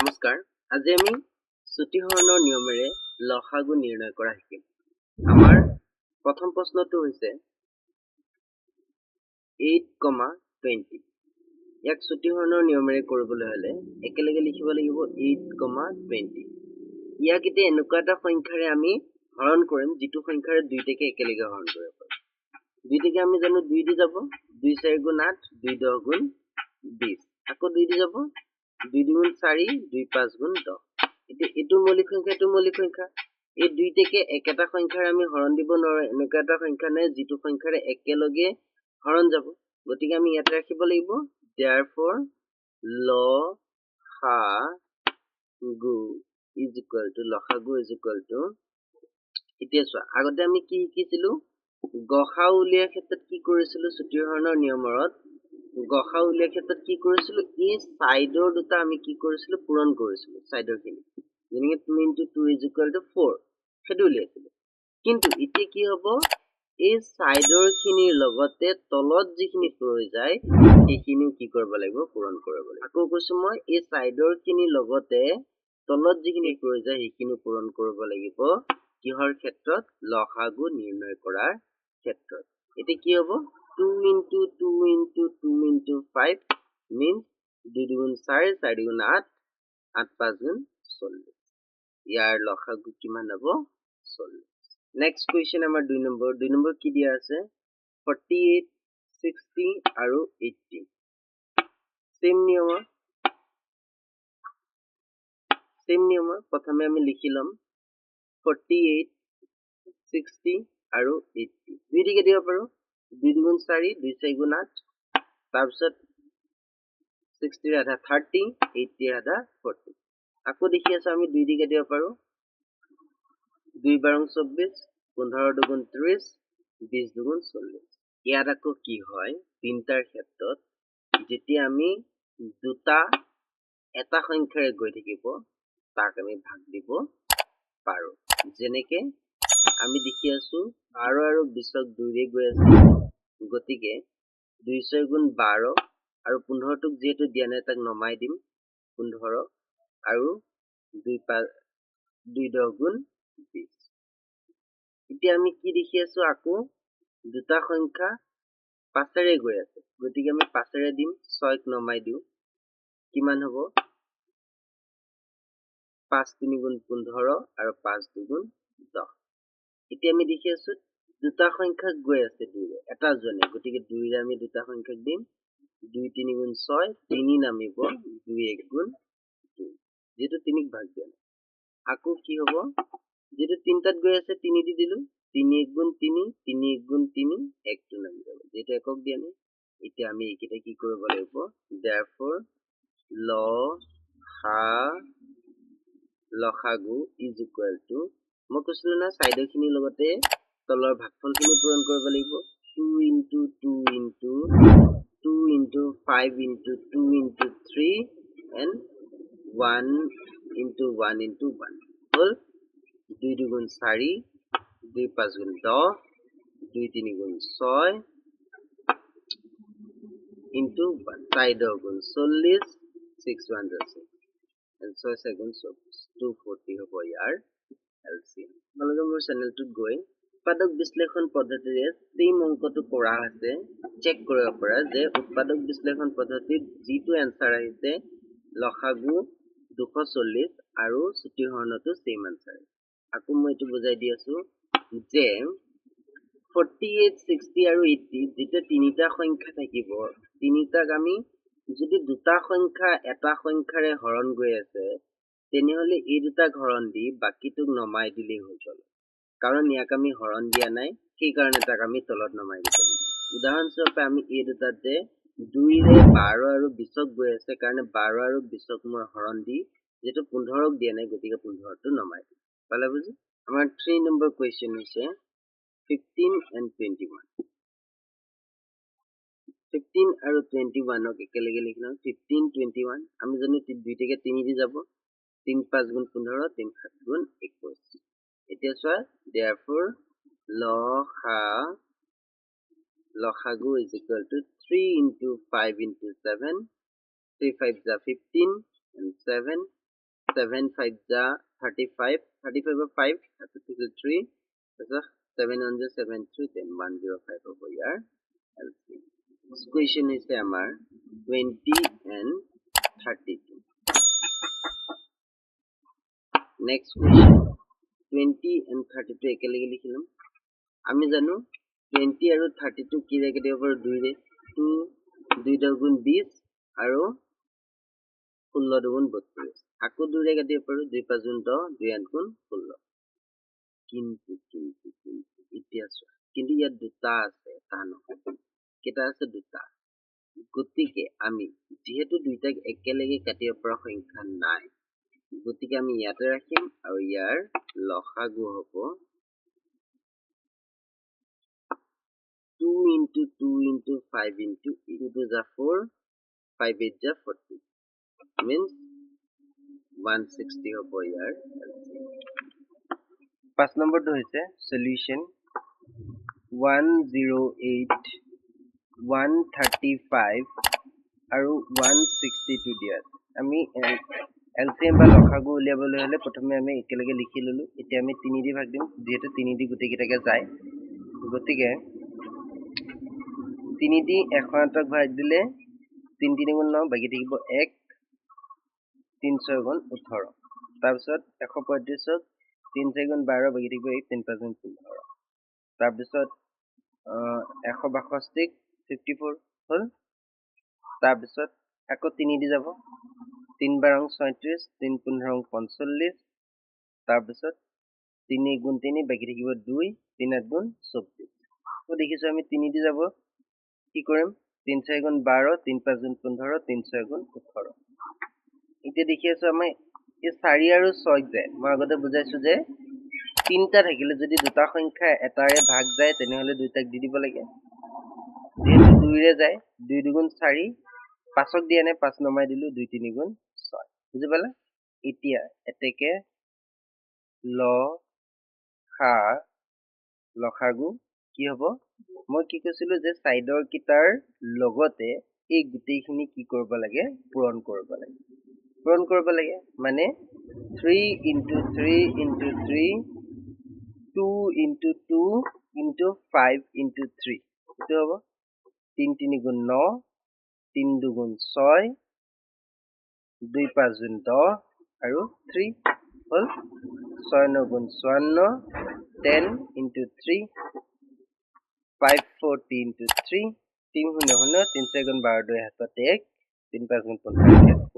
নমস্কাৰ আজি আমি ছুটিহৰণৰ নিয়মেৰে লসাগু নিৰ্ণয় কৰা শিকিম আমাৰ প্ৰথম প্ৰশ্নটো হৈছে 8,20 ইয়াক ছুটিহৰণৰ নিয়মেৰে কৰিবলৈ হলে একেলগে লিখিব লাগিব 8,20 ইয়াক এতিয়া এনেকুৱা এটা সংখ্যাৰে আমি হৰণ কৰিম যিটো সংখ্যাৰে দুইটাকে একেলগে হৰণ কৰিব পাৰোঁ দুইটাকে আমি জানো 2 দি যাব 2 4 গুণ 8 2 10 গুণ 20 আকৌ 2 দি যাব 2 গুণ 4 2 5 গুণ 10 এটো মৌলিক সংখ্যা এই দুইটাকে একেটা সংখ্যাৰে আমি হৰণ দিব নোৱাৰো এনেকুৱা এটা সংখ্যা নাই যিটো সংখ্যাৰে একেলগে হৰণ যাব গতিকে আমি ইয়াত ৰাখিব লাগিব therefore লসাগু লসাগু এতিয়া চোৱা আগতে আমি কি শিকিছিলো গসা উলিয়াৰ ক্ষেত্ৰত কি কৰিছিলো ছুটিহৰণৰ নিয়মত গসা উলিয়াৰ ক্ষেত্ৰত কি কৰিছিলো এই সাইডৰ দুটা আমি কি কৰিছিলো পূৰণ কৰিছিলো সাইডৰ খিনি যেনেকৈ 2 * 2 = 4 সেইটো উলিয়াইছিলো কিন্তু এতিয়া কি হ'ব এই সাইডৰ খিনিৰ লগতে তলত যিখিনি ৰৈ যায় সেইখিনিও কি কৰিব লাগিব পূৰণ কৰিব লাগিব আকৌ কৈছো মই এই সাইডৰ খিনিৰ লগতে তলত যিখিনি ৰৈ যায় সেইখিনি পূৰণ কৰিব লাগিব কিহৰ ক্ষেত্ৰত লসাগু নিৰ্ণয় কৰাৰ ক্ষেত্ৰত এতিয়া কি হ'ব 2 * 2 * 2 * 5 means 2 গুণ 4 4 গুণ 8 8 5 গুণ 40 ইয়াৰ লসাগু কিমান হ'ব 40 নেক্সট কোৱেশ্চন আমাৰ 2 নম্বৰ কি দিয়া আছে 48 60 আৰু 80 সেম নিয়মৰ প্ৰথমে আমি লিখি লম 48 60 আৰু 80 দুইটিকে দিব পাৰো 2 গুণ 4 2 4 গুণ 8 তাৰপিছত 60 ৰ আধা 30 80 ৰ আধা 40 আকৌ দেখি আছো আমি দুইটিকে দিব পাৰো 2 বাৰং 24 15 দুগুণ 30 20 দুগুণ 40 ইয়াত আকৌ কি হয় তিনটাৰ ক্ষেত্ৰত যেতিয়া আমি দুটা এটা সংখ্যাৰে গৈ থাকিব তাক আমি ভাগ দিব পাৰো যেনেকে আমি দেখি আছো 12 আৰু 20ক 2 ৰে গৈ আছে গতিকে 2 6 গুণ 12 আৰু 15 টোক যেহেতু দিয়া নাই তাক নমাই দিম 15 আৰু 2 10 গুণ 20 এতিয়া আমি কি দেখি আছো আকৌ দুটা সংখ্যা পাঁচেৰে গৈ আছে গতিকে আমি পাঁচেৰে দিম 6ক নমাই দিও কিমান হ'ব 5 3 গুণ 15 আৰু 5 2 গুণ 10 এতিয়া আমি দেখি আছো দুটা সংখ্যা গৈ আছে 2 ৰে এটা জনে গতিকে 2 ৰে আমি দুটা সংখ্যাক দিম 2 3 গুণ 6 3 নামিব 2 1 গুণ 2 যেটো 3ক ভাগ দিয়া আকৌ কি হ'ব যেটো তিনটাত গৈ আছে 3 দি দিলো 3 1 গুণ 3 3 1 গুণ 3 1 টো নামি যাব যেটো একক দিয়া নাই এতিয়া আমি এইকেইটা কি কৰিব লাগিব therefore লসাগু = মই কৈছিলো না সাইডৰ খিনিৰ লগতে তলৰ ভাগফল খিনি পূৰণ কৰিব লাগিব 2 * 2 * 2 * 5 * 2 * 3 and 1 * 1 * 1 হল 2 2 গুণ 4 2 5 গুণ 10 2 3 গুণ 6 into 1 সাইডৰ গুণ 40 6 1 আছে and 6 7 240 হ'ব ইয়াৰ LCM আপোনালোকে মোৰ চেনেলটোত গৈ উৎপাদক বিশ্লেষণ পদ্ধতিৰে সেম অংকটো কৰা আছে চেক কৰিব পৰা যে উৎপাদক বিশ্লেষণ পদ্ধতিত যিটো এনসাৰ আহিছে লসাগু 240 আৰু ছুটিহৰণতো সেম এনসাৰ আকৌ মই এটো বুজাই দি আছো যে 48 60 আৰু 80 যেটা তিনিটা সংখ্যা থাকিব তিনিটাক আমি যদি দুটা সংখ্যা এটা সংখ্যাৰে হৰণ গৈ আছে তেনেহলে এই দুটা হৰণ দি বাকিটোক নমাই দিলেই হৈ যাব কাৰণ ইয়াক আমি হৰণ দিয়া নাই সেই কাৰণে তাক আমি তলত নমাই দিব লাগিব উদাহৰণস্বৰূপে আমি এই দুটাত যে 2 ৰে 12 আৰু 20ক গৈ আছে কাৰণে 12 আৰু 20ক মই হৰণ দি যেটো 15ক দিয়া নাই গতিকে 15 টো নমাই দিম পালে বুজি আমাৰ 3 নম্বৰ কোৱেশ্চন হৈছে 15 and 21 15 আৰু 21ক একেলগে লিখিম 15 21 আমি জানো দুইটাকে 3 দি যাব 3 5 গুণ 15 3 7 গুণ 21 এতিয়া চোৱা therefore লসাগু = 3 * 5 * 7 3 5 15 and 7 7 5 ja 35 35 or 5 that is 3 so 7 1 ja 7 3 then 105 over here LCM. This question is amar 20 and 32. Next question 20 and 32 ekelege likhilom ami janu 20 aru 32 ki rege de over 2 re 2 2 dugun 20 aru 16 dugun 32 আকৌ 2 ৰে কাটিব পাৰো 2 5 গুণ 10 2 8 গুণ 16 কিন্তু এতিয়া চোৱা কিন্তু ইয়াত দুটা আছে তা নহয় কেটা আছে দুটা গতিকে আমি যেহেতু দুইটাক একেলগে কাটিব পৰা সংখ্যা নাই গতিকে আমি ইয়াতে ৰাখিম আৰু ইয়াৰ লসাগু হ'ব 2 into 2 into 5 into 2 to the 4 5 8 ja 40 means 160 hobo here. 5 number to hoise solution 108 135 aru 162 dia ami LCM ba lokhagu uliabole hole prothome ami ekelege likhi lulu etia ami 3 di bhag dim jehetu 3 di guti kitake jay gotike 3 di 1 tak bhag dile 3 3 গুণ 9 বাকি থাকিব 1 3 6 গুণ 18 তাৰপিছত 135 3 6 গুণ 12 বাকি থাকিব 1 3 5 গুণ 15 তাৰপিছত 162 54 হল তাৰপিছত আকৌ 3 দি যাব 3 12 37 3 15 45 তাৰপিছত 3 গুণ 3 বাকি থাকিব 2 3 8 গুণ 24 তো দেখিছো আমি 3 দি যাব কি কৰিম 3 6 গুণ 12 3 5 গুণ 15 3 6 গুণ 18 এতিয়া দেখি আছো আমি এই 4 আৰু 6 যায় মই আগতে বুজাইছো যে তিনটা থাকিলে যদি দুটা সংখ্যা এটাৰে ভাগ যায় তেনেহলে দুইটাক দি দিব লাগে যেহেতু 2 ৰে যায় 2 দুগুণ 4 5ক দিয়া নে 5 নমাই দিলো 2 3 গুণ 6 বুজি পালা এতিয়া এতেকে লসাগু কি হ'ব মই কি কৈছিলো যে সাইডৰ কিটাৰ লগতে এই গুটেইখিনি কি কৰিব লাগে পূৰণ কৰিব লাগে মানে 3 into 3 into 3 2 into 2 into 5 into 3 এটো হ'ব 3 3 গুণ 9 3 2 গুণ 6 2 5 গুণ 10 আৰু 3 হল 6 9 গুণ 54 10 into 3 5 40 into 3 3 শূন্য শূন্য 3 4 গুণ 12 2 হাতত 1 3 5 গুণ 15